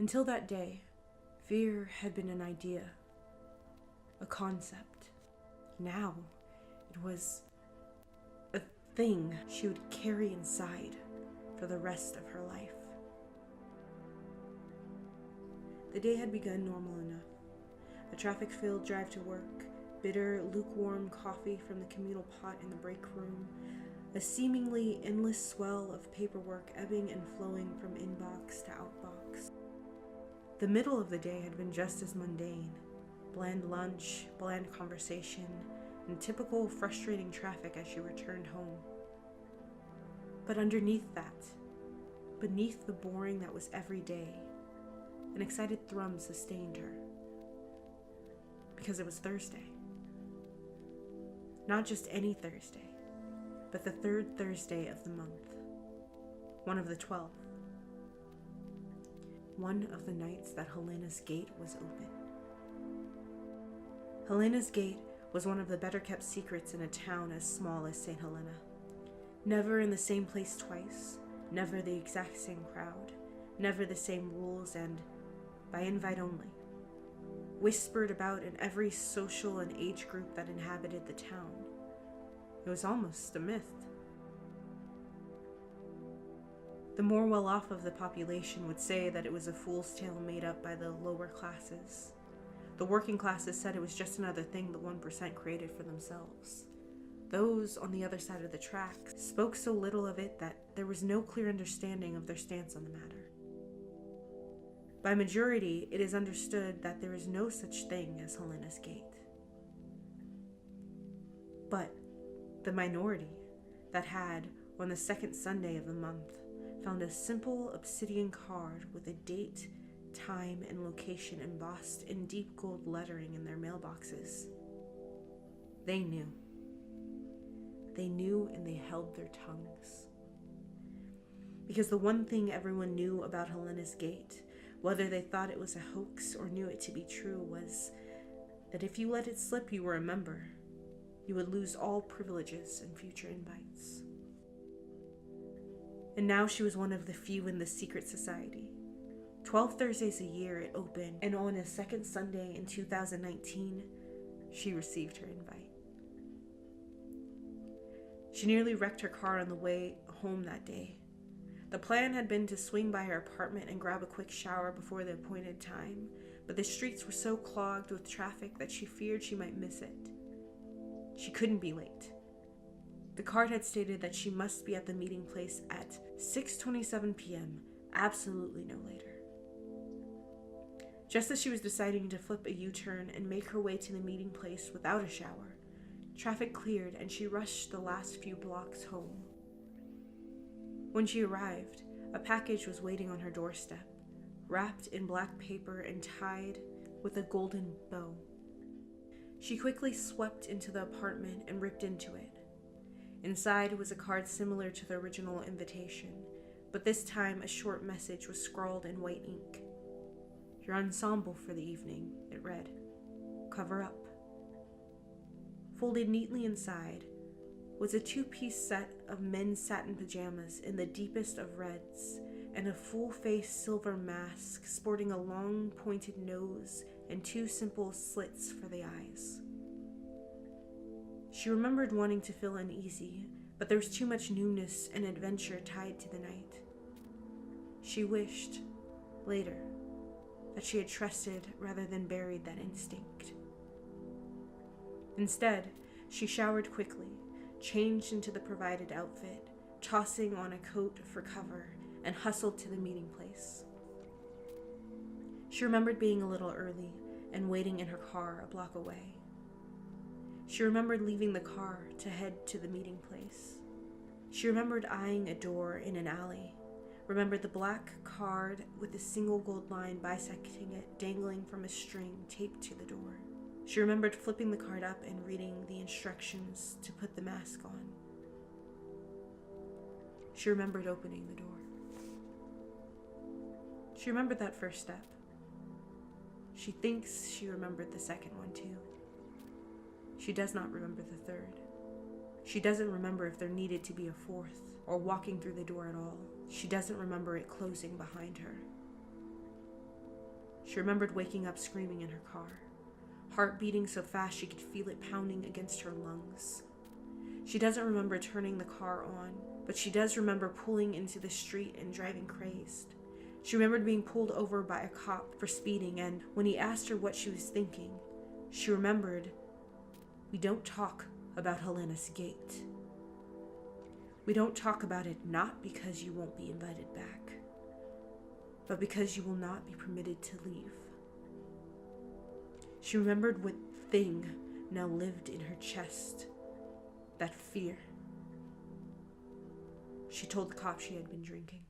Until that day, fear had been an idea, a concept. Now, it was a thing she would carry inside for the rest of her life. The day had begun normal enough. A traffic-filled drive to work, bitter, lukewarm coffee from the communal pot in the break room, a seemingly endless swell of paperwork ebbing and flowing from inbox to outbox. The middle of the day had been just as mundane. Bland lunch, bland conversation, and typical frustrating traffic as she returned home. But underneath that, beneath the boring that was every day, an excited thrum sustained her. Because it was Thursday. Not just any Thursday, but the third Thursday of the month. One of the 12. One of the nights that Helena's Gate was open. Helena's Gate was one of the better-kept secrets in a town as small as St. Helena. Never in the same place twice, never the exact same crowd, never the same rules, and by invite only. Whispered about in every social and age group that inhabited the town. It was almost a myth. The more well-off of the population would say that it was a fool's tale made up by the lower classes. The working classes said it was just another thing the 1% created for themselves. Those on the other side of the tracks spoke so little of it that there was no clear understanding of their stance on the matter. By majority, it is understood that there is no such thing as Helena's Gate. But the minority that had, on the second Sunday of the month, found a simple obsidian card with a date, time, and location embossed in deep gold lettering in their mailboxes. They knew. They knew, and they held their tongues. Because the one thing everyone knew about Helena's Gate, whether they thought it was a hoax or knew it to be true, was that if you let it slip you were a member, you would lose all privileges and future invites. And now she was one of the few in the secret society. 12 Thursdays a year it opened, and on a second Sunday in 2019, she received her invite. She nearly wrecked her car on the way home that day. The plan had been to swing by her apartment and grab a quick shower before the appointed time, but the streets were so clogged with traffic that she feared she might miss it. She couldn't be late. The card had stated that she must be at the meeting place at 6:27 p.m., absolutely no later. Just as she was deciding to flip a U-turn and make her way to the meeting place without a shower, traffic cleared and she rushed the last few blocks home. When she arrived, a package was waiting on her doorstep, wrapped in black paper and tied with a golden bow. She quickly swept into the apartment and ripped into it. Inside was a card similar to the original invitation, but this time a short message was scrawled in white ink. "Your ensemble for the evening," it read. "Cover up." Folded neatly inside was a 2-piece set of men's satin pajamas in the deepest of reds and a full-face silver mask sporting a long pointed nose and 2 simple slits for the eyes. She remembered wanting to feel uneasy, but there was too much newness and adventure tied to the night. She wished, later, that she had trusted rather than buried that instinct. Instead, she showered quickly, changed into the provided outfit, tossing on a coat for cover, and hustled to the meeting place. She remembered being a little early and waiting in her car a block away. She remembered leaving the car to head to the meeting place. She remembered eyeing a door in an alley, remembered the black card with a single gold line bisecting it dangling from a string taped to the door. She remembered flipping the card up and reading the instructions to put the mask on. She remembered opening the door. She remembered that first step. She thinks she remembered the second one too. She does not remember the third. She doesn't remember if there needed to be a fourth, or walking through the door at all. She doesn't remember it closing behind her. She remembered waking up screaming in her car, heart beating so fast she could feel it pounding against her lungs. She doesn't remember turning the car on, but she does remember pulling into the street and driving crazed. She remembered being pulled over by a cop for speeding, and when he asked her what she was thinking, she remembered, "We don't talk about Helena's Gate. We don't talk about it not because you won't be invited back, but because you will not be permitted to leave." She remembered what thing now lived in her chest, that fear. She told the cop she had been drinking.